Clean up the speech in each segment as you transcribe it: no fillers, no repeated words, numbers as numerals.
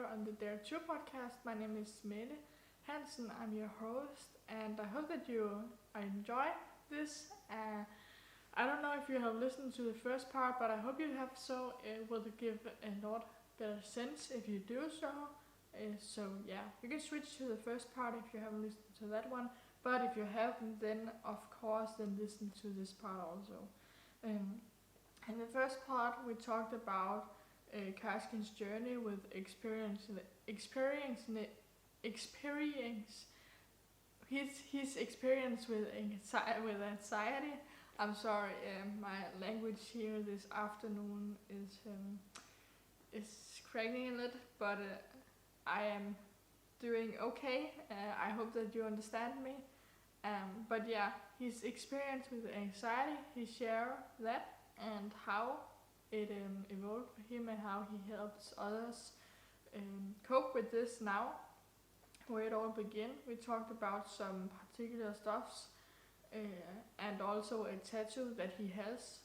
here on the Dare 2 podcast. My name is Mette Hansen. I'm your host, and I hope that you enjoy this. I don't know if you have listened to the first part, but I hope you have, so it will give a lot better sense if you do so. You can switch to the first part if you haven't listened to that one. But if you haven't, then of course, then listen to this part also. In the first part, we talked about Caskin's journey with experience his experience with anxiety. I'm sorry, my language here this afternoon is cracking a little, but I am doing okay. I hope that you understand me. But yeah, his experience with anxiety, he shared that and how it evolved for him and how he helps others cope with this now. Where it all began, we talked about some particular stuffs and also a tattoo that he has,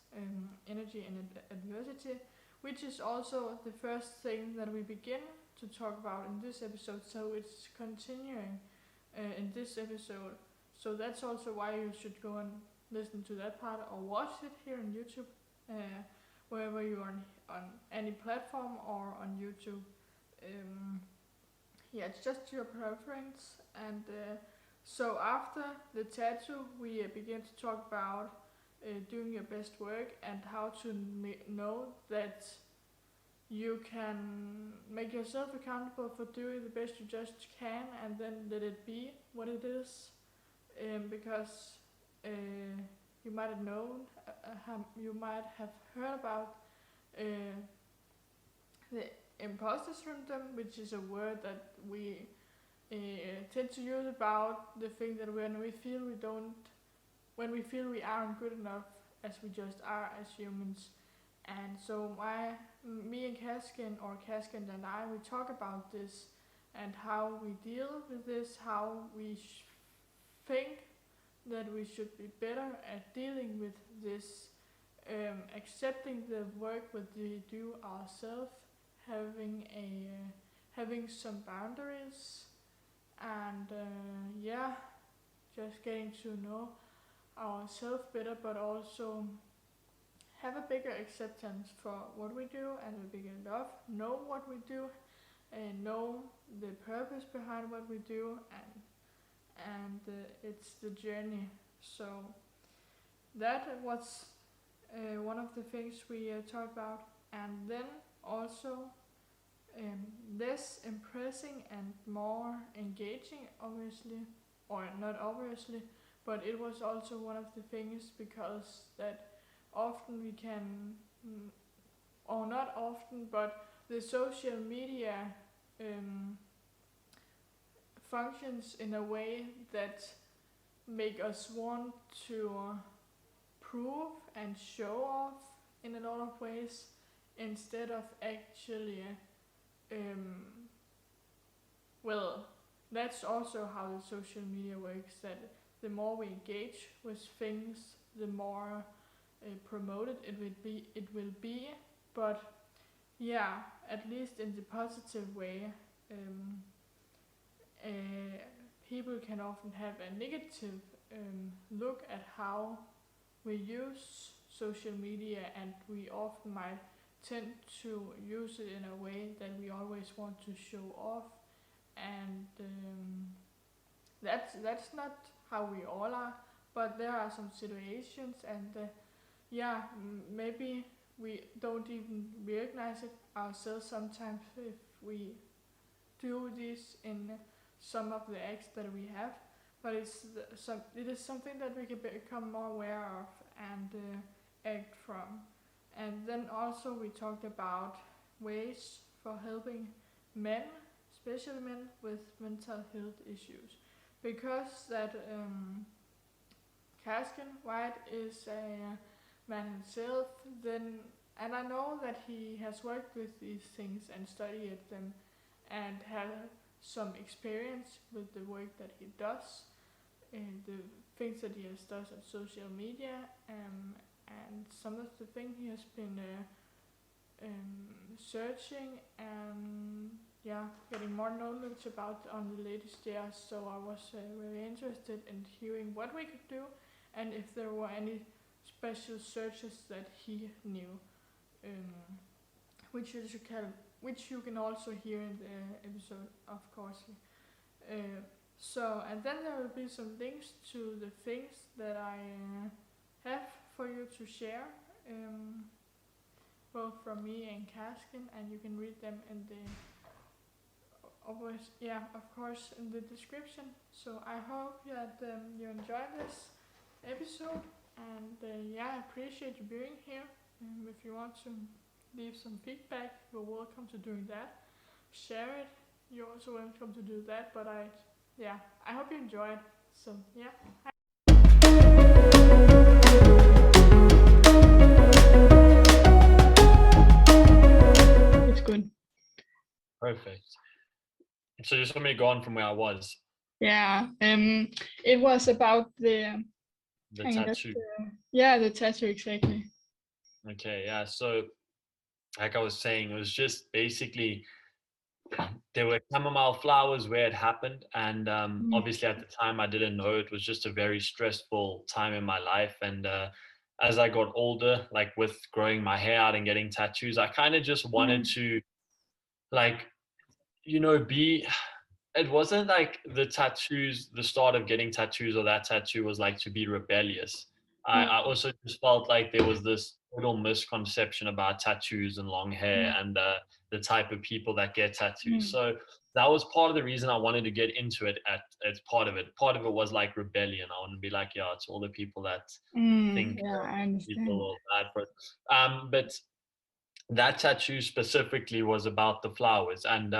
energy and adversity, which is also the first thing that we begin to talk about in this episode. So it's continuing in this episode. So that's also why you should go and listen to that part or watch it here on YouTube, wherever you are on any platform or on YouTube. It's just your preference. And so after the tattoo, we begin to talk about doing your best work and how to know that you can make yourself accountable for doing the best you just can, and then let it be what it is. Because you might have known, you might have heard about the Imposter syndrome, which is a word that we tend to use about the thing that when we feel we aren't good enough as we just are as humans. And so me and Caskin, or Caskin and I, we talk about this and how we deal with this, how we think that we should be better at dealing with this, accepting the work that we do ourselves, having some boundaries, and just getting to know ourselves better, but also have a bigger acceptance for what we do and a bigger love, know what we do, and know the purpose behind what we do, and it's the journey. So that was one of the things we talked about. And then also less impressing and more engaging, obviously, or not obviously, but it was also one of the things, because that often we can, or not often, but the social media functions in a way that make us want to prove and show off in a lot of ways, instead of actually that's also how the social media works, that the more we engage with things, the more promoted it will be. But yeah, at least in the positive way, people can often have a negative look at how we use social media, and we often might tend to use it in a way that we always want to show off, and that's not how we all are, but there are some situations, and maybe we don't even recognize it ourselves sometimes if we do this in some of the acts that we have, but it is something that we can become more aware of and act from. And then also we talked about ways for helping men, especially men with mental health issues, because that Caskin White is a man himself, and I know that he has worked with these things and studied them and had some experience with the work that he does and the things that he has done on social media, and some of the things he has been searching, and getting more knowledge about on the latest years. So I was very interested in hearing what we could do, and if there were any special searches that he knew, um, which you can also hear in the episode, of course. Uh, and then there will be some links to the things that I have for you to share, both from me and Caskin, and you can read them in the of course, in the description. So I hope that you enjoyed this episode, and I appreciate you being here. If you want to leave some feedback, you're welcome to doing that. Share it. You're also welcome to do that. But I hope you enjoyed. So it's good. Perfect. So just let me go on from where I was. Yeah. It was about the tattoo. The tattoo, exactly. Okay. Yeah. So, like I was saying, it was just basically there were chamomile flowers where it happened, and obviously at the time I didn't know. It was just a very stressful time in my life, and as I got older, like with growing my hair out and getting tattoos, I kind of just wanted to, like, be. It wasn't like the start of getting tattoos or that tattoo was like to be rebellious. I also just felt like there was this total misconception about tattoos and long hair and the type of people that get tattoos. So that was part of the reason I wanted to get into it as part of it. Part of it was like rebellion. I want to be like, yeah, it's all the people that think people are bad for it. But that tattoo specifically was about the flowers. And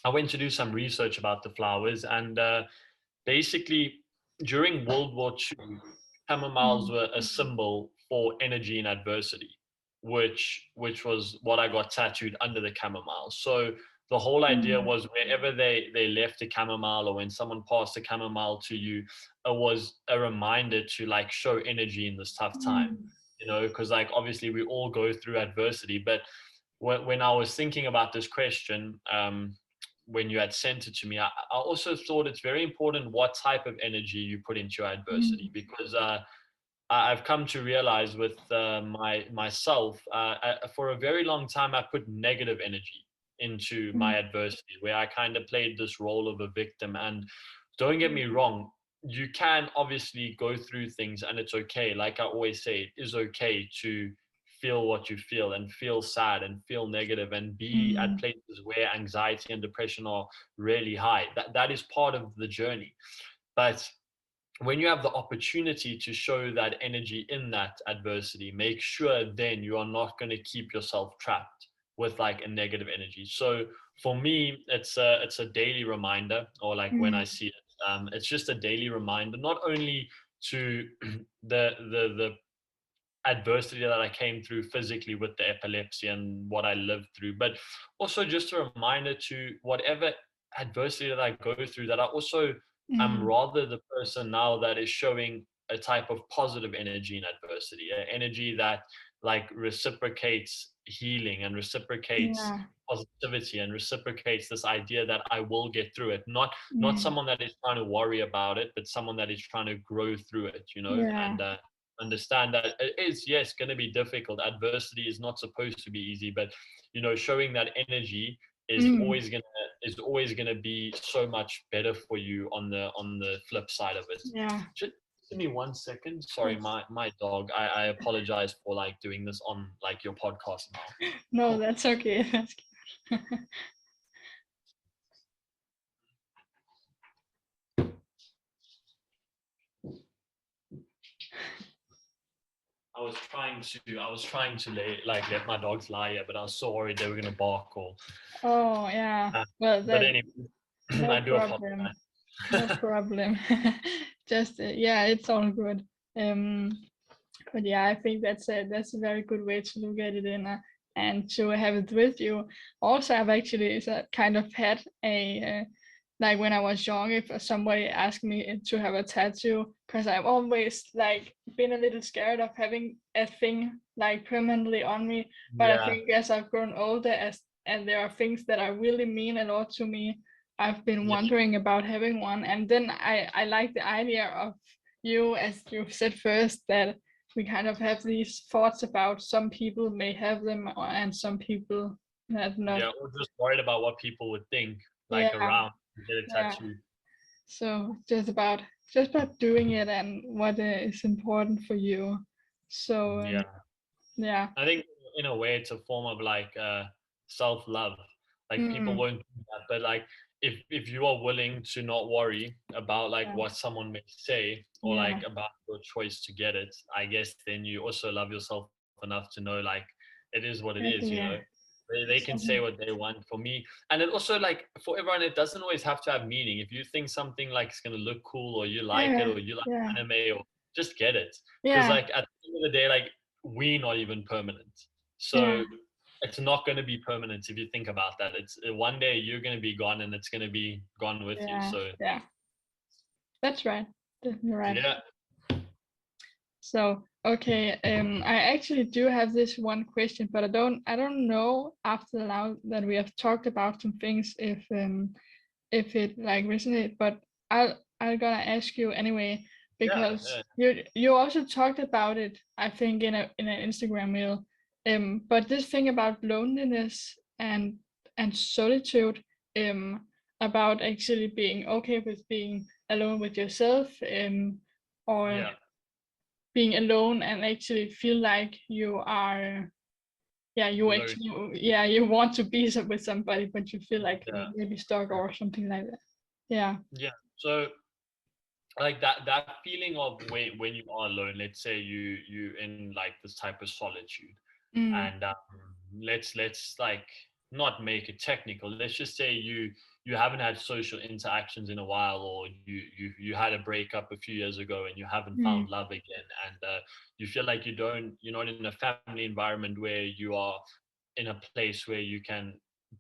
I went to do some research about the flowers, and basically, during World War II, chamomiles were a symbol for energy in adversity, which was what I got tattooed under the chamomile. So the whole idea was wherever they left a chamomile, or when someone passed a chamomile to you, it was a reminder to like show energy in this tough time. Because like obviously we all go through adversity, but when I was thinking about this question, when you had sent it to me, I also thought it's very important what type of energy you put into your adversity, because I've come to realize with myself, for a very long time, I put negative energy into my adversity, where I kind of played this role of a victim. And don't get me wrong, you can obviously go through things and it's okay. Like I always say, it is okay to feel what you feel and feel sad and feel negative and be at places where anxiety and depression are really high. That is part of the journey. But when you have the opportunity to show that energy in that adversity, make sure then you are not going to keep yourself trapped with like a negative energy. So for me, it's a daily reminder, or like when I see it, it's just a daily reminder, not only to the adversity that I came through physically with the epilepsy and what I lived through, but also just a reminder to whatever adversity that I go through, that I also am rather the person now that is showing a type of positive energy in adversity, an energy that like reciprocates healing and reciprocates positivity and reciprocates this idea that I will get through it. Not someone that is trying to worry about it, but someone that is trying to grow through it, and understand that it is, yes, going to be difficult. Adversity is not supposed to be easy, but showing that energy is always gonna be so much better for you on the flip side of it. Just give me 1 second. Sorry, my dog. I apologize for like doing this on like your podcast now. No, that's okay. That's I was trying to let my dogs lie here, but I was so worried they were gonna bark or. Oh yeah. Well, but anyway, no I do problem. apologize. No problem. Just it's all good. But I think that's a very good way to look at it and to have it with you. Also, I've actually kind of had a like when I was young, if somebody asked me to have a tattoo, because I've always like been a little scared of having a thing like permanently on me. But I think as I've grown older, as and there are things that are really mean a lot to me. I've been Yeah. wondering about having one, and then I like the idea of you, as you said first, that we kind of have these thoughts about some people may have them, and some people have not. Yeah, or just worried about what people would think, like Yeah, around to get a yeah. tattoo. So just about doing it and what is important for you. So Yeah. yeah. I think in a way it's a form of like self-love. Like people Mm, won't do that, but like if you are willing to not worry about like yeah, what someone may say or yeah, like about your choice to get it, I guess then you also love yourself enough to know like it is what it is, you know. exactly. They can say Exactly. what they want. For me, and it also like for everyone, it doesn't always have to have meaning. If you think something like is gonna look cool or you like it Yeah, or you like yeah, anime, or just get it. Because yeah, like at the end of the day, like we're not even permanent. yeah, So it's not going to be permanent if you think about that. It's one day you're going to be gone and it's going to be gone with you. yeah, So yeah. That's right. Definitely right. yeah, So, okay, I actually do have this one question, but I don't know after now that we have talked about some things if it like resonate, but I'm gonna ask you anyway yeah, because yeah, you also talked about it, I think, in an Instagram reel. But this thing about loneliness and solitude, about actually being okay with being alone with yourself, or yeah. being alone and actually feel like you are, yeah, you Low, actually, yeah, you want to be with somebody, but you feel like yeah, maybe stuck or something like that. Yeah. yeah. So like that feeling of when you are alone. Let's say you in like this type of solitude, Mm, and let's like not make it technical. Let's just say you haven't had social interactions in a while, or you had a breakup a few years ago and you haven't mm, found love again, and you feel like you're not in a family environment where you are in a place where you can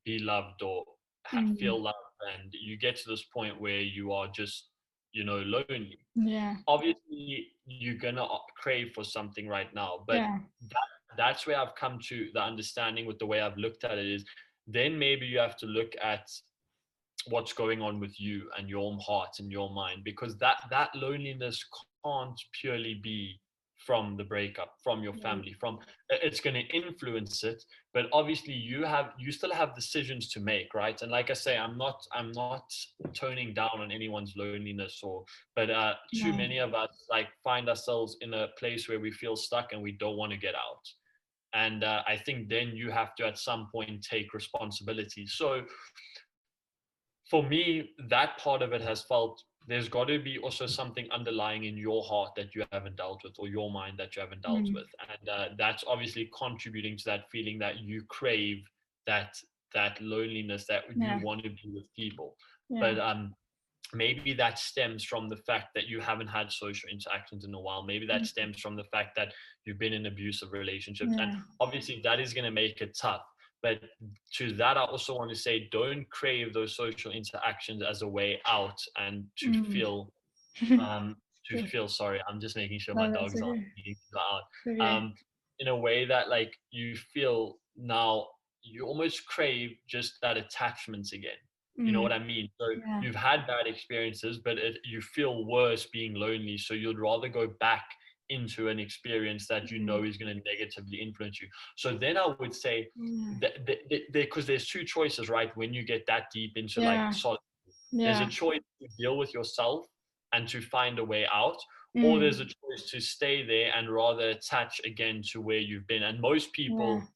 be loved or mm, feel loved, and you get to this point where you are just lonely. yeah, Obviously you're gonna crave for something right now, but yeah, that's where I've come to the understanding with the way I've looked at it is then maybe you have to look at what's going on with you and your heart and your mind, because that loneliness can't purely be from the breakup, from your mm, family, from it's going to influence it, but obviously you still have decisions to make, right? And like I say, I'm not toning down on anyone's loneliness, or but too no, many of us like find ourselves in a place where we feel stuck and we don't want to get out. And I think then you have to at some point take responsibility. So for me, that part of it has felt there's got to be also something underlying in your heart that you haven't dealt with, or your mind that you haven't dealt mm, with, and that's obviously contributing to that feeling that you crave, that that loneliness, that you yeah, want to be with people. yeah, But maybe that stems from the fact that you haven't had social interactions in a while. Maybe that mm, stems from the fact that you've been in abusive relationships, and yeah, obviously that is going to make it tough. But to that, I also want to say, don't crave those social interactions as a way out and mm. to feel sorry. I'm just making sure my No, that's dogs aren't okay. eating too loud. It's okay. In a way that like you feel now, you almost crave just that attachment again. You know Mm, what I mean? So yeah, you've had bad experiences, but you feel worse being lonely. So you'd rather go back into an experience that you mm, know is going to negatively influence you. So then I would say yeah, that because there's two choices, right? When you get that deep into like yeah, solid, there's a yeah, choice to deal with yourself and to find a way out, or there's a mm, choice to stay there and rather attach again to where you've been. And most yeah, people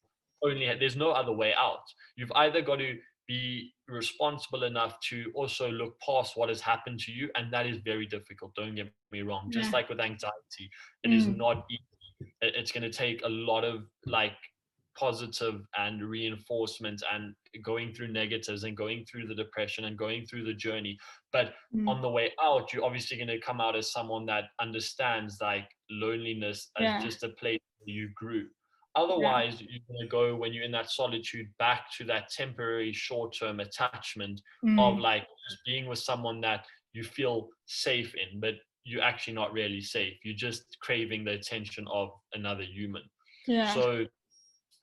there's no other way out. You've either got to be responsible enough to also look past what has happened to you, and that is very difficult, don't get me wrong. Just yeah, like with anxiety, it is mm, not easy. It's going to take a lot of like positive and reinforcement and going through negatives and going through the depression and going through the journey. But mm, on the way out, you're obviously going to come out as someone that understands like loneliness as yeah, just a place where you grew. yeah, Otherwise, you're going to go, when you're in that solitude, back to that temporary short-term attachment of mm, like just being with someone that you feel safe in, but you're actually not really safe. You're just craving the attention of another human. yeah, So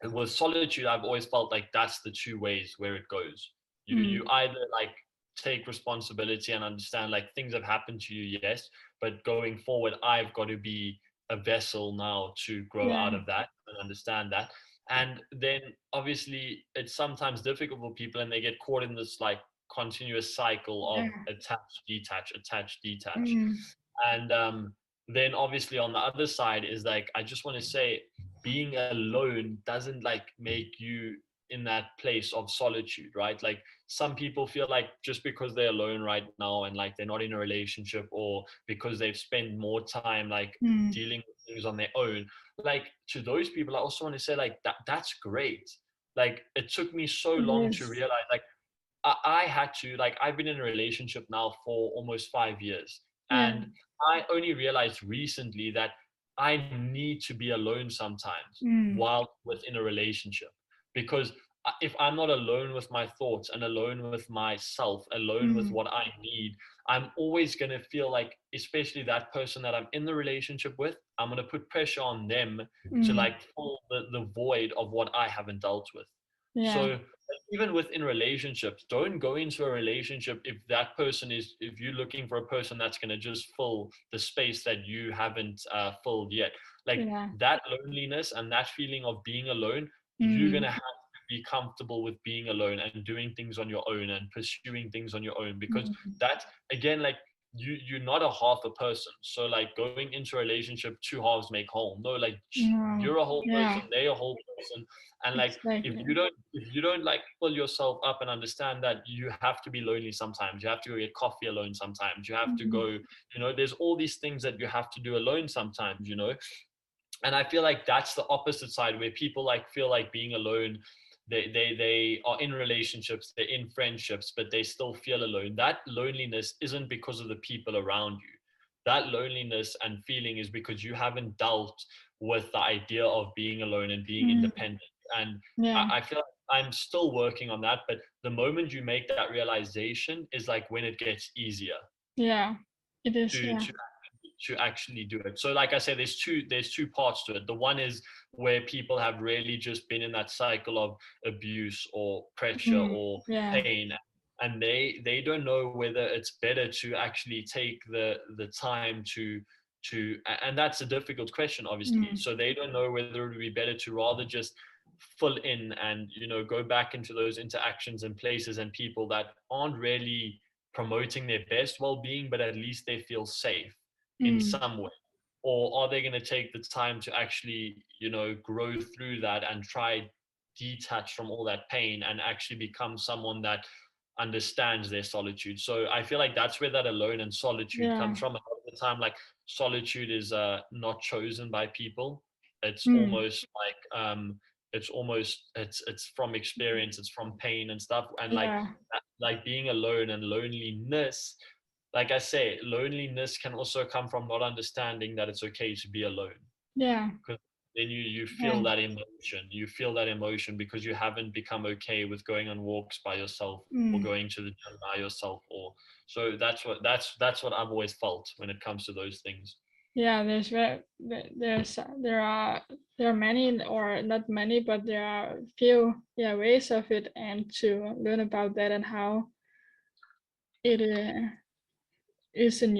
with solitude, I've always felt like that's the two ways where it goes. You either like take responsibility and understand like things have happened to you, yes, but going forward, I've got to be a vessel now to grow Yeah. out of that and understand that. And then obviously it's sometimes difficult for people and they get caught in this like continuous cycle of Yeah. attach, detach, attach, detach. Mm. And then obviously on the other side is like, I just want to say being alone doesn't like make you in that place of solitude, right? Like some people feel like just because they're alone right now and like they're not in a relationship, or because they've spent more time like Mm. dealing with things on their own, like to those people I also want to say like that's great. Like it took me so It long to is. realize like I had to, like, I've been in a relationship now for almost 5 years. Yeah. And I only realized recently that I need to be alone sometimes Mm. while within a relationship. Because if I'm not alone with my thoughts and alone with myself, alone with Mm. what I need, I'm always going to feel like, especially that person that I'm in the relationship with, I'm going to put pressure on them to Mm. like fill the void of what I haven't dealt with. Yeah. So even within relationships, don't go into a relationship if that person is, if you're looking for a person that's going to just fill the space that you haven't filled yet. Like Yeah. that loneliness and that feeling of being alone, you're going Mm. to have to be comfortable with being alone and doing things on your own and pursuing things on your own, because Mm. that, again, like you're not a half a person. So like going into a relationship, two halves make whole. No, like No. you're a whole Yeah. person, they're a whole person. And like Exactly. if you don't like pull yourself up and understand that you have to be lonely sometimes, you have to go get coffee alone sometimes, you have to Mm. go, there's all these things that you have to do alone sometimes. And I feel like that's the opposite side, where people like feel like being alone, they are in relationships, they're in friendships, but they still feel alone. That loneliness isn't because of the people around you. That loneliness and feeling is because you haven't dealt with the idea of being alone and being Mm. independent. And Yeah. I feel like I'm still working on that, but the moment you make that realization is like when it gets easier Yeah. It is. to Yeah. to to actually do it. So like I said, there's two parts to it. The one is where people have really just been in that cycle of abuse or pressure Mm. or Yeah. pain, and they don't know whether it's better to actually take the time and that's a difficult question, obviously. Mm. So they don't know whether it would be better to rather just fill in and go back into those interactions and places and people that aren't really promoting their best well-being, but at least they feel safe in Mm. some way. Or are they going to take the time to actually grow through that and try detach from all that pain and actually become someone that understands their solitude? So I feel like that's where that alone and solitude Yeah. comes from. A lot of the time, like, solitude is not chosen by people. It's Mm. almost like it's from experience, it's from pain and stuff. And Yeah. like being alone and loneliness, like I say, loneliness can also come from not understanding that it's okay to be alone. Yeah. Because then you Yeah. feel that emotion. You feel that emotion because you haven't become okay with going on walks by yourself or Mm. going to the gym by yourself. Or so that's what I've always felt when it comes to those things. Yeah. There are many, or not many, but there are few, yeah, ways of it, and to learn about that and how it is in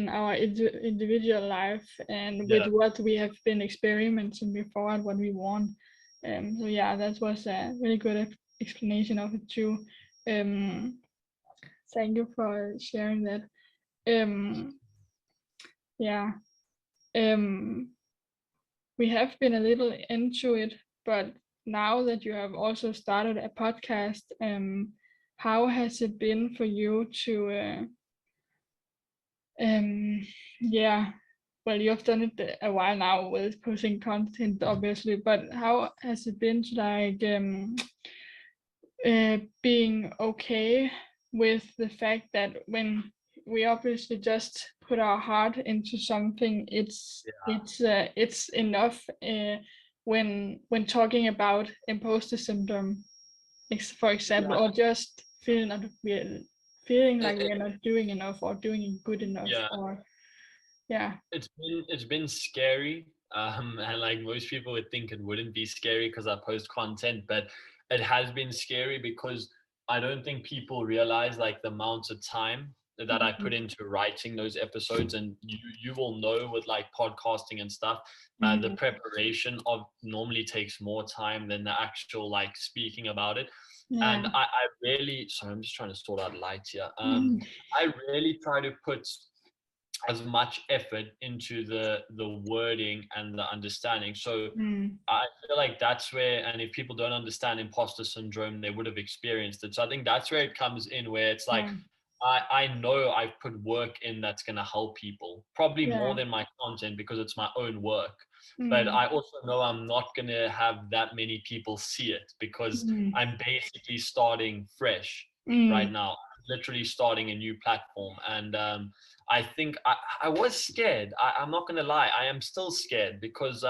our individual life, and with Yeah. what we have been experiencing before and what we want. So yeah, that was a really good explanation of it too. Um, Thank you for sharing that. Um, yeah. Um, we have been a little into it, but now that you have also started a podcast, how has it been for you to yeah, well, you have done it a while now with posting content, obviously, but how has it been to like being okay with the fact that when we obviously just put our heart into something, it's enough when talking about imposter syndrome, for example, Yeah. or just feeling like It, we're not doing enough or doing good enough, yeah. or yeah. It's been scary And like most people would think it wouldn't be scary because I post content, but it has been scary because I don't think people realize like the amount of time that I put into writing those episodes. And you will know with like podcasting and stuff, the preparation of normally takes more time than the actual like speaking about it. Yeah. And I really, sorry, I'm just trying to sort out lights here. I really try to put as much effort into the wording and the understanding. So I feel like that's where, and if people don't understand imposter syndrome, they would have experienced it. So I think that's where it comes in, where it's like, I know I've put work in that's going to help people, probably more than my content because it's my own work. But I also know I'm not going to have that many people see it because I'm basically starting fresh right now, literally starting a new platform. And I think I was scared. I'm not going to lie. I am still scared because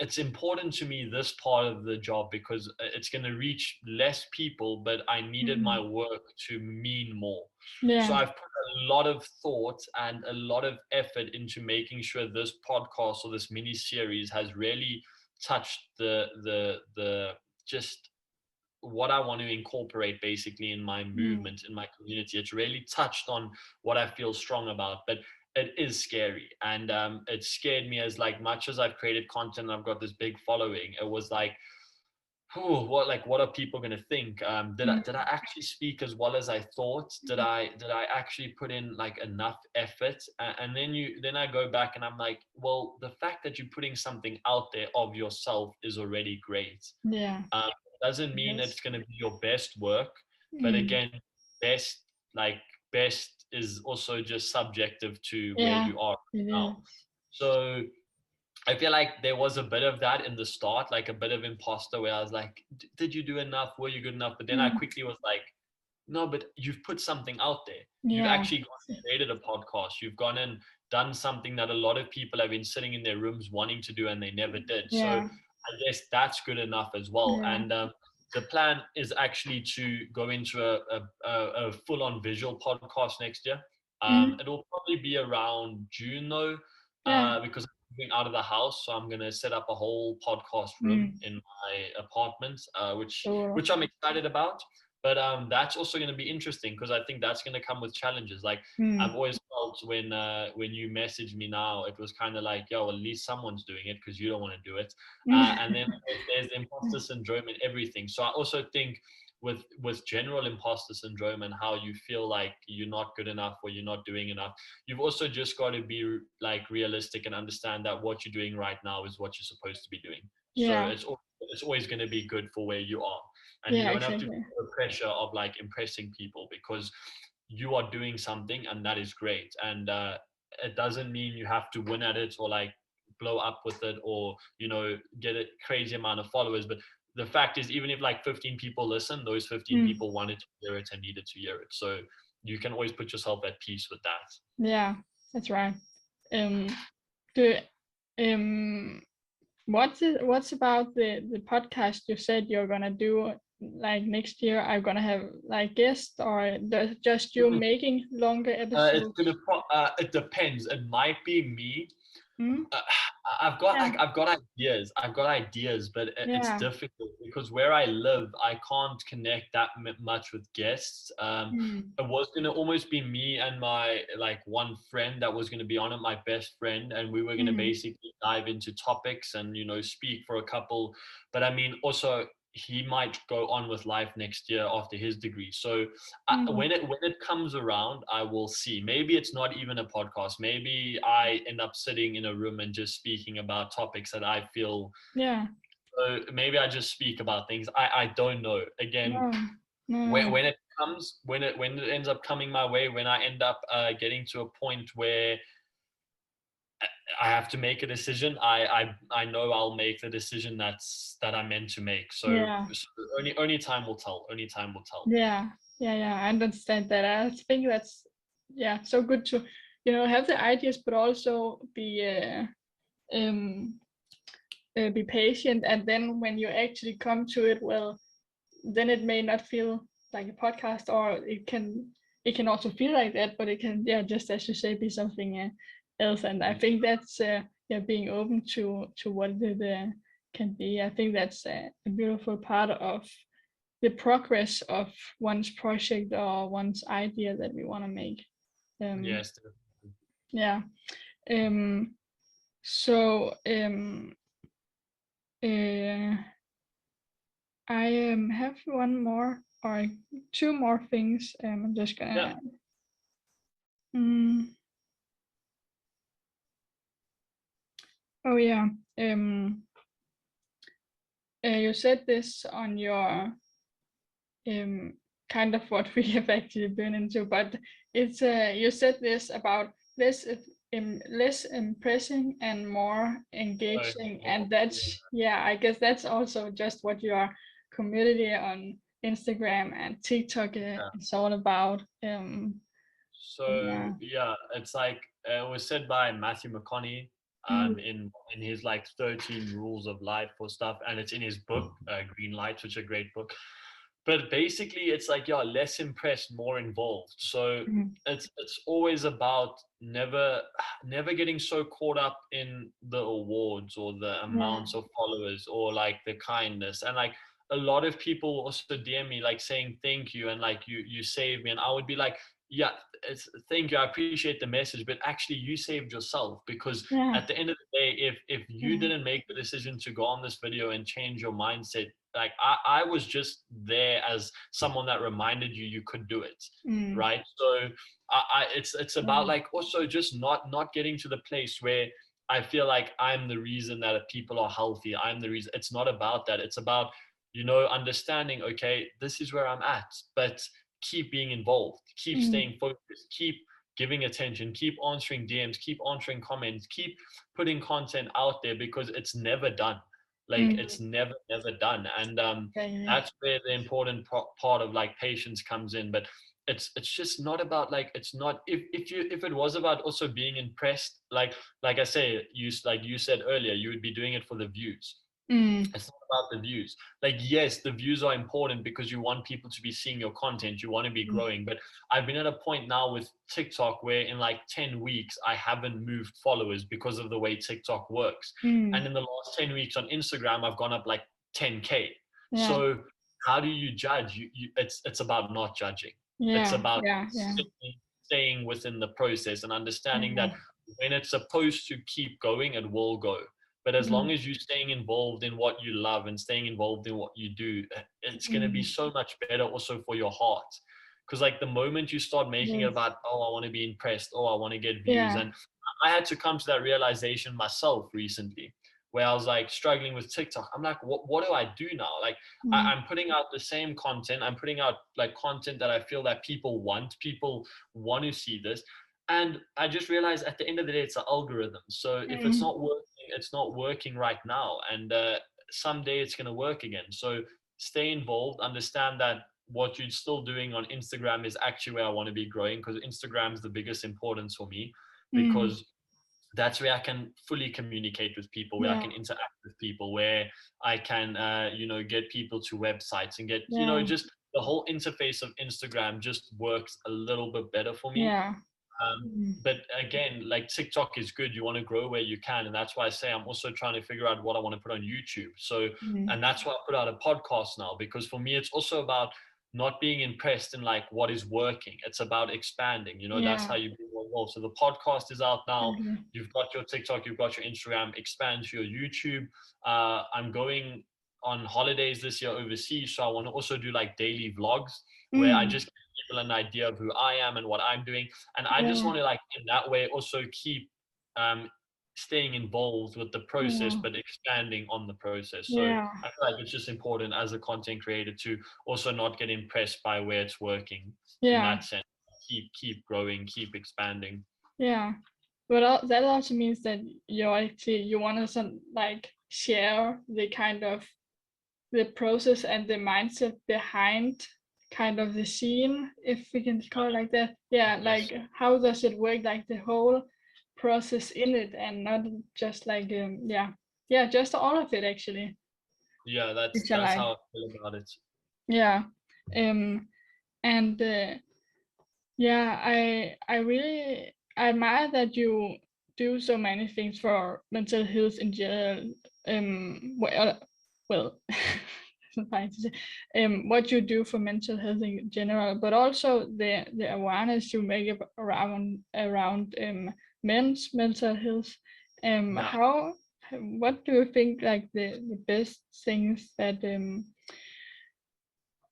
it's important to me, this part of the job, because it's going to reach less people, but I needed my work to mean more. So I've put a lot of thought and a lot of effort into making sure this podcast or this mini series has really touched the just what I want to incorporate basically in my movement, in my community. It's really touched on what I feel strong about, but it is scary. And it scared me, as like much as I've created content, I've got this big following. It was like, oh, what are people going to think? Did I actually speak as well as I thought? Did I actually put in like enough effort? And then I go back and I'm like, well, the fact that you're putting something out there of yourself is already great. Yeah. Doesn't mean it's going to be your best work, but again, best best is also just subjective to where you are now. So I feel like there was a bit of that in the start, like a bit of imposter, where I was like, did you do enough? Were you good enough? But then I quickly was like, no, but you've put something out there. You've actually gone and created a podcast. You've gone and done something that a lot of people have been sitting in their rooms wanting to do and they never did. So I guess that's good enough as well. And the plan is actually to go into a full-on visual podcast next year. It'll probably be around June though, because I'm moving out of the house, so I'm gonna set up a whole podcast room in my apartment, which I'm excited about. But that's also going to be interesting because I think that's going to come with challenges. Like I've always felt when you message me now, it was kind of like, yo, well, at least someone's doing it because you don't want to do it. And then there's the imposter syndrome and everything. So I also think with general imposter syndrome and how you feel like you're not good enough or you're not doing enough, you've also just got to be like realistic and understand that what you're doing right now is what you're supposed to be doing. So it's always going to be good for where you are. And you don't have to feel the pressure of like impressing people because you are doing something and that is great. And it doesn't mean you have to win at it or like blow up with it or, get a crazy amount of followers. But the fact is, even if like 15 people listen, those 15 people wanted to hear it and needed to hear it. So you can always put yourself at peace with that. Yeah, that's right. What's about the podcast you said you're gonna do like next year? Are you gonna have like guests or just you making longer episodes? It depends. It might be me. I've got ideas, but it's difficult because where I live, I can't connect that much with guests. It was gonna almost be me and my like one friend that was gonna be on it, my best friend, and we were gonna basically dive into topics and speak for a couple. But I mean, also he might go on with life next year after his degree. So when it comes around, I will see. Maybe it's not even a podcast. Maybe I end up sitting in a room and just speaking about topics that I feel. So maybe I just speak about things. I don't know. Again, when it comes, when it ends up coming my way, when I end up getting to a point where I have to make a decision, I know I'll make the decision that I'm meant to make. So only time will tell. Only time will tell. Yeah, I understand that. I think that's so good to have the ideas, but also be patient. And then when you actually come to it, well, then it may not feel like a podcast, or it can also feel like that, but it can just as you say be something else. And I think that's being open to what it can be. I think that's a beautiful part of the progress of one's project or one's idea that we want to make. Yes. Yeah. So I have one more or two more things. I'm just gonna. Oh yeah. You said this on your kind of what we have actually been into, but it's you said this about less less impressing and more engaging, and that's I guess that's also just what your community on Instagram and TikTok is all about. So it's like it was said by Matthew McConaughey in his like 13 rules of life or stuff, and it's in his book Green Light, which is a great book. But basically it's like less impressed, more involved. So it's always about never getting so caught up in the awards or the amounts of followers or like the kindness. And like a lot of people also DM me like saying thank you and like you saved me, and I would be like, yeah, it's thank you, I appreciate the message, but actually you saved yourself, because at the end of the day, if you didn't make the decision to go on this video and change your mindset, like I was just there as someone that reminded you could do it, right? So it's about like also just not getting to the place where I feel like I'm the reason that people are healthy, I'm the reason. It's not about that. It's about understanding, okay, this is where I'm at, but keep being involved, keep staying focused, keep giving attention, keep answering DMs, keep answering comments, keep putting content out there, because it's never done. Like it's never done. And that's where the important part of like patience comes in. But it's just not about like, it's not, if it was about also being impressed, like I say, you said earlier, you would be doing it for the views. It's not about the views. Like, yes, the views are important because you want people to be seeing your content, you want to be growing. But I've been at a point now with TikTok where in like 10 weeks I haven't moved followers because of the way TikTok works. And in the last 10 weeks on Instagram I've gone up like 10K. So how do you judge? It's about not judging. It's about staying within the process and understanding that when it's supposed to keep going, it will go. But as long as you're staying involved in what you love and staying involved in what you do, it's going to be so much better also for your heart. Because like the moment you start making it about, oh, I want to be impressed, oh, I want to get views. And I had to come to that realization myself recently, where I was like struggling with TikTok. I'm like, what do I do now? Like I'm putting out the same content. I'm putting out like content that I feel that people want to see this. And I just realized at the end of the day, it's an algorithm. So if it's not working, it's not working right now. And someday it's going to work again. So stay involved, understand that what you're still doing on Instagram is actually where I want to be growing, because Instagram is the biggest importance for me, because that's where I can fully communicate with people, where I can interact with people, where I can, get people to websites and get, just the whole interface of Instagram just works a little bit better for me. But again, like TikTok is good. You want to grow where you can. And that's why I say I'm also trying to figure out what I want to put on YouTube. So, and that's why I put out a podcast now, because for me, it's also about not being impressed in like what is working. It's about expanding, that's how you be more involved. So the podcast is out now. You've got your TikTok, you've got your Instagram, expand to your YouTube. I'm going on holidays this year overseas. So I want to also do like daily vlogs where I just people an idea of who I am and what I'm doing. And I just want to like in that way also keep staying involved with the process, but expanding on the process. So I feel like it's just important as a content creator to also not get impressed by where it's working in that sense. Keep growing, keep expanding. But that also means that you want to like share the kind of the process and the mindset behind kind of the scene, if we can call it like that. Like how does it work, like the whole process in it, and not just like just all of it actually. That's how I feel about it. And I really admire that you do so many things for mental health in general. Well, it's fine to say. What you do for mental health in general, but also the awareness you make around men's mental health. Yeah. How what do you think like the best things that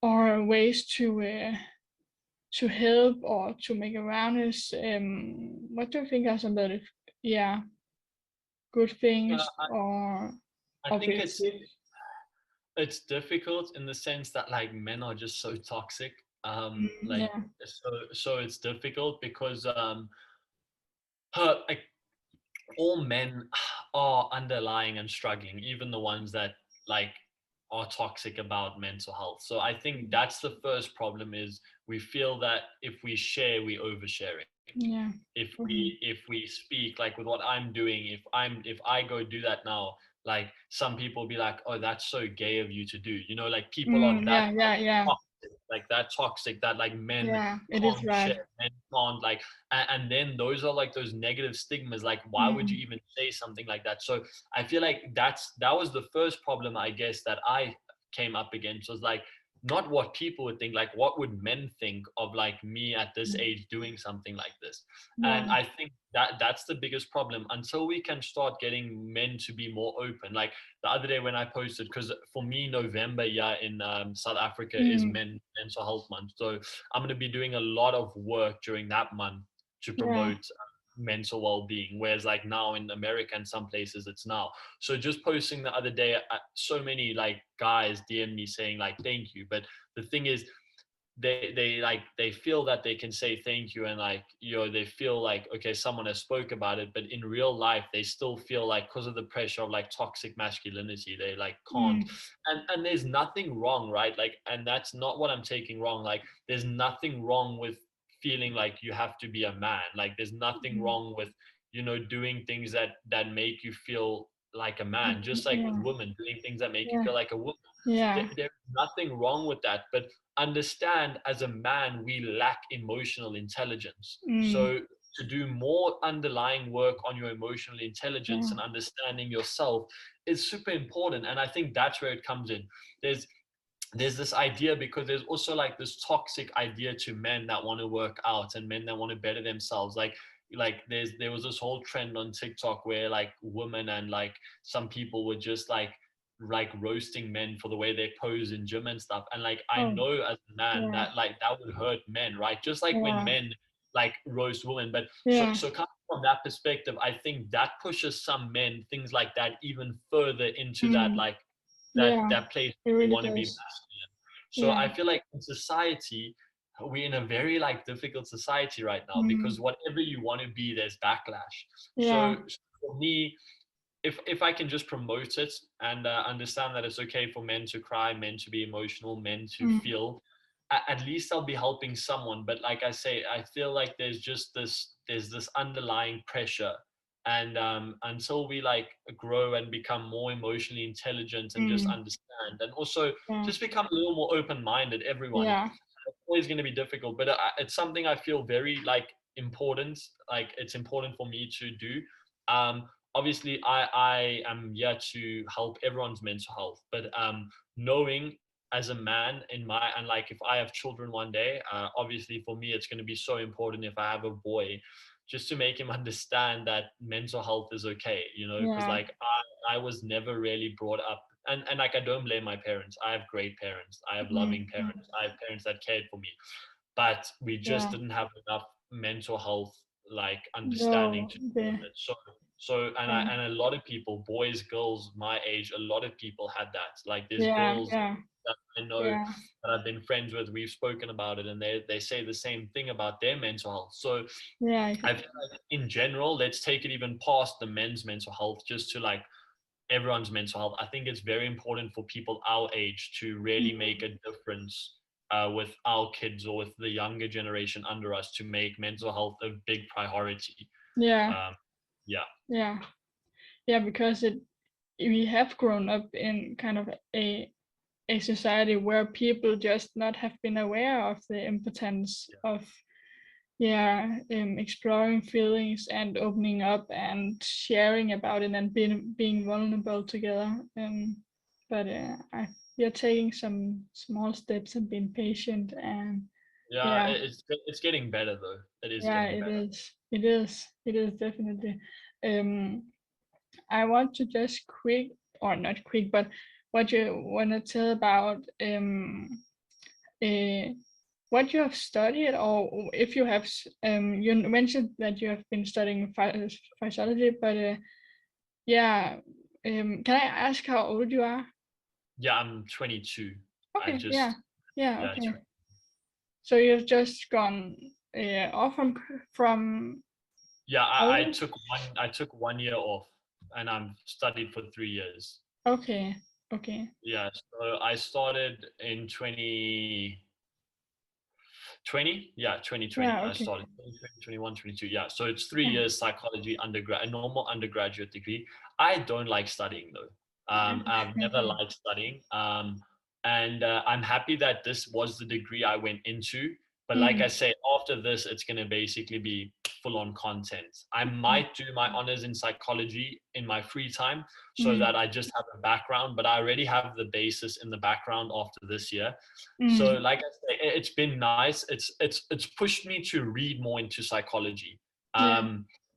are ways to help or to make awareness? What do you think are some of the good Yeah, things or I of think it? it's difficult in the sense that like men are just so toxic. Like Yeah. so it's difficult because like all men are underlying and struggling, even the ones that like are toxic about mental health. So I think that's the first problem is we feel that if we share, we oversharing. Yeah. If we speak like with what I'm doing, if I go do that now, like some people will be like, oh, that's so gay of you to do, like people are that Yeah. Yeah. Yeah. toxic that like men Yeah. It is can't share, right. men can't like, and then those are like those negative stigmas, like why would you Mm, even say something like that? So I feel like that was the first problem I guess that I came up against, was like not what people would think, like what would men think of like me at this age doing something like this. And yeah. I think that's the biggest problem until we can start getting men to be more open. Like the other day when I posted, because for me November, yeah, in South Africa is Mm, mental health month, so I'm going to be doing a lot of work during that month to yeah. promote mental well-being, whereas like now in America and some places it's now. So just posting the other day, so many like guys DM me saying like thank you, but the thing is they feel that they can say thank you, and like they feel like okay, someone has spoke about it, but in real life they still feel like because of the pressure of like toxic masculinity they like can't. Mm, And there's nothing wrong, right? Like, and that's not what I'm taking wrong, like there's nothing wrong with feeling like you have to be a man, like there's nothing mm, wrong with doing things that make you feel like a man, just like with yeah. women doing things that make you Yeah. feel like a woman. Yeah. There's nothing wrong with that, but understand as a man we lack emotional intelligence. Mm, So to do more underlying work on your emotional intelligence yeah. and understanding yourself is super important, and I think that's where it comes in. There's this idea, because there's also like this toxic idea to men that want to work out and men that want to better themselves, like there was this whole trend on TikTok where like women and like some people were just like roasting men for the way they pose in gym and stuff, and like I Oh, know as a man yeah. that like that would hurt men, right? Just like when Yeah. men like roast women. But so Yeah. so coming from that perspective, I think that pushes some men, things like that, even further into that Mm, like yeah. that place It where they really want to be does. masculine. So Yeah. I feel like in society, we're in a very like difficult society right now, because Mm, whatever you want to be, there's backlash. yeah. So for me, if I can just promote it and understand that it's okay for men to cry, men to be emotional, men to Mm, feel, at least I'll be helping someone. But like I say, I feel like there's this underlying pressure, and until we like grow and become more emotionally intelligent and just mm, understand, and also yeah. just become a little more open-minded, everyone, Yeah. it's always going to be difficult, but it's something I feel very like important. Like it's important for me to do. Obviously, I am here to help everyone's mental health, but knowing as a man in my, and like if I have children one day, obviously for me it's going to be so important if I have a boy, just to make him understand that mental health is okay, because Yeah. like I was never really brought up, and like I don't blame my parents. I have great parents. I have Mm, loving mm, parents. I have parents that cared for me, but we just yeah. didn't have enough mental health like understanding No. to deal with it. So Yeah. and a lot of people, boys, girls, my age, a lot of people had that. Like there's Yeah. girls Yeah. that I know Yeah. that I've been friends with. We've spoken about it, and they say the same thing about their mental health. So Yeah. I feel like in general, let's take it even past the men's mental health, just to like everyone's mental health. I think it's very important for people our age to really make Mm, a difference with our kids or with the younger generation under us, to make mental health a big priority. yeah. Um, yeah, Yeah. Yeah. Because we have grown up in kind of a society where people just not have been aware of the importance yeah, of exploring feelings and opening up and sharing about it and being vulnerable together. But you're taking some small steps and being patient, and Yeah, yeah, it's getting better though. It is yeah, getting it better. is. It is definitely. Um, I want to just quick, or not quick, but what you want to tell about uh, what you have studied, or if you have, you mentioned that you have been studying physiology, but yeah, can I ask how old you are? Yeah, I'm 22. I Okay, yeah, just yeah, yeah, okay. So you've just gone off from yeah. college? I took 1 year off, and I'm studied for 3 years. Okay, okay, Yeah, so I started in 2020. Yeah, 2020. yeah, I okay, started 2020, 21, 22. Yeah, so it's three yeah, years psychology undergrad, a normal undergraduate degree. I don't like studying though. I've never okay, liked studying. And I'm happy that this was the degree I went into. But like I mm, say, after this, it's going to basically be full on content. I okay, might do my honors in psychology in my free time so mm, that I just have a background, but I already have the basis in the background after this year. So, mm, like I say, it's been nice. It's pushed me to read more into psychology. yeah,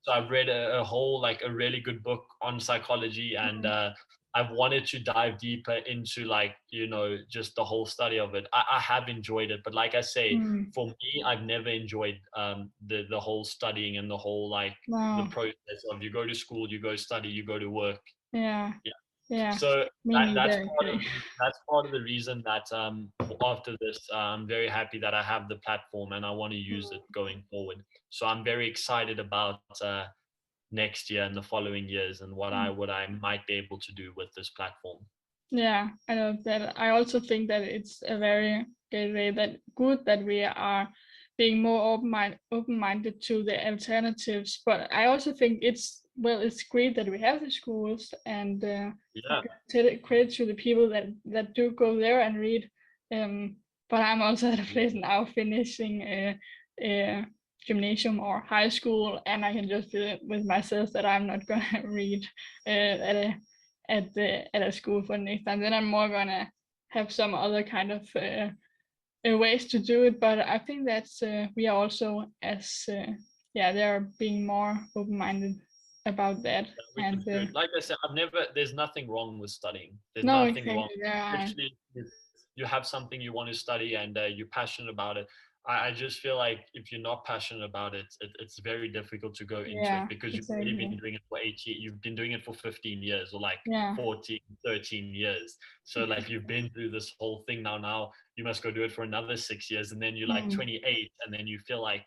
So I've read a whole like a really good book on psychology, and mm, I've wanted to dive deeper into like just the whole study of it. I have enjoyed it, but like I say, mm, for me, I've never enjoyed the whole studying and the whole like the wow, process of you go to school, you go study, you go to work. yeah, Yeah. yeah, So me that's neither, part of actually. that's part of the reason that after this I'm very happy that I have the platform and I want to use it going forward. So I'm very excited about next year and the following years and Mm. what I might be able to do with this platform. Yeah, I know that. I also think that it's a very good that we are being more open-minded to the alternatives. But I also think it's great that we have the schools, and Yeah, credit to the people that do go there and read. Um, but I'm also at a place now finishing a gymnasium or high school, and I can just feel it with myself that I'm not gonna read at a school for next time. Then I'm more gonna have some other kind of ways to do it. But I think that's we are also as they're being more open-minded about that. which is And good. Like I said, there's nothing wrong with studying. There's no, nothing wrong. exactly. Yeah, Especially if you have something you want to study and you're passionate about it. I just feel like if you're not passionate about it, it's very difficult to go into it yeah, because you've already been exactly. doing it for 18, you've been doing it for 15 years or like Yeah, 14, 13 years. So like you've been through this whole thing now you must go do it for another 6 years and then you're like mm, 28 and then you feel like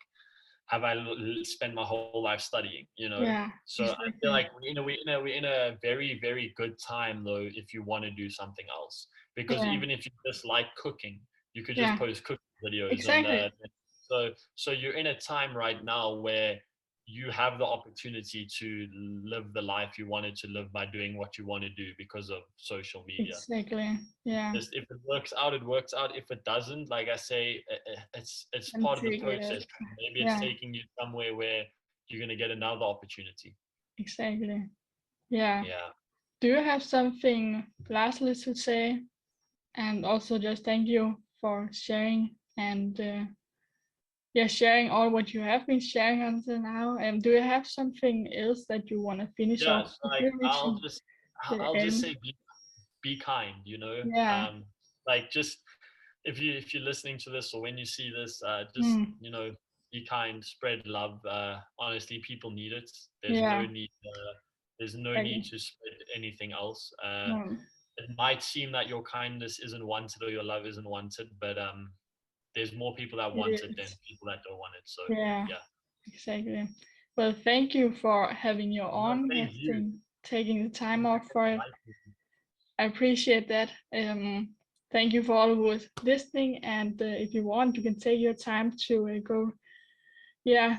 have I spent my whole life studying, you know? yeah, So I feel exactly. like we're in a very, very good time though if you want to do something else. Because Yeah, even if you just like cooking, you could just yeah, post cooking videos on exactly, the so you're in a time right now where you have the opportunity to live the life you wanted to live by doing what you want to do because of social media. exactly. Yeah, Just if it works out, it works out. If it doesn't, like I say, it's and part of the take it. process. Maybe it's Yeah, taking you somewhere where you're gonna get another opportunity. exactly. Yeah. Yeah. Do you have something lastly to say? And also just thank you for sharing and sharing all what you have been sharing until now. And do you have something else that you want to finish Yeah. off So if like you're reaching the I'll just end? say be kind, you know. Yeah. Like just if you're listening to this or when you see this, just Mm. be kind, spread love. Honestly, people need it. Yeah. There's no need Exactly. to spread anything else. No. It might seem that your kindness isn't wanted or your love isn't wanted, but there's more people that It want it than is. people that don't want it. So Yeah. yeah. Exactly. Well, thank you for having you No, on, thank you. taking the time Thank you off for for it. inviting me. I appreciate that. Thank you for all who is listening. And if you want, you can take your time to go,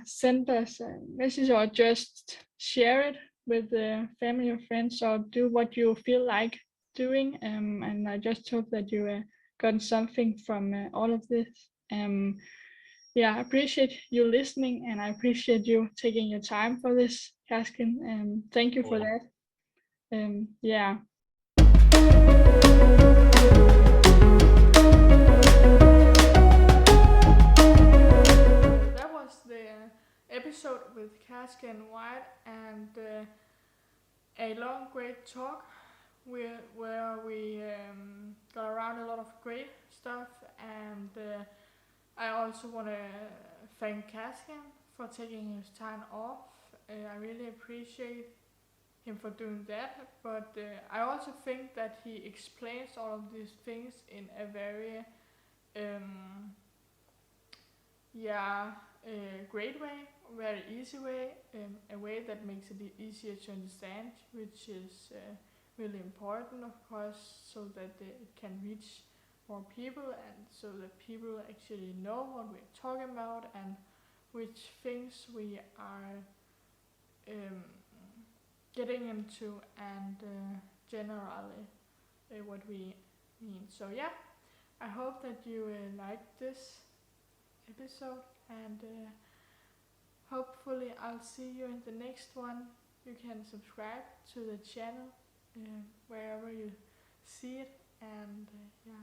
send us a message or just share it with family or friends or do what you feel like doing. And I just hope that you gotten something from all of this. yeah, I appreciate you listening, and I appreciate you taking your time for this, Caskin. Thank you for Or that. Yeah. That was the episode with Caskin White, and a long, great talk where we got around a lot of great stuff. And I also want to thank Caskin for taking his time off. I really appreciate him for doing that, but I also think that he explains all of these things in a very um, yeah, a great way, very easy way, a way that makes it easier to understand, which is really important, of course, so that it can reach more people, and so that people actually know what we're talking about and which things we are um, getting into, and generally what we mean. So yeah, I hope that you liked this episode, and hopefully I'll see you in the next one. You can subscribe to the channel wherever you see it, and yeah,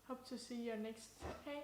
hope to see you next. Hey.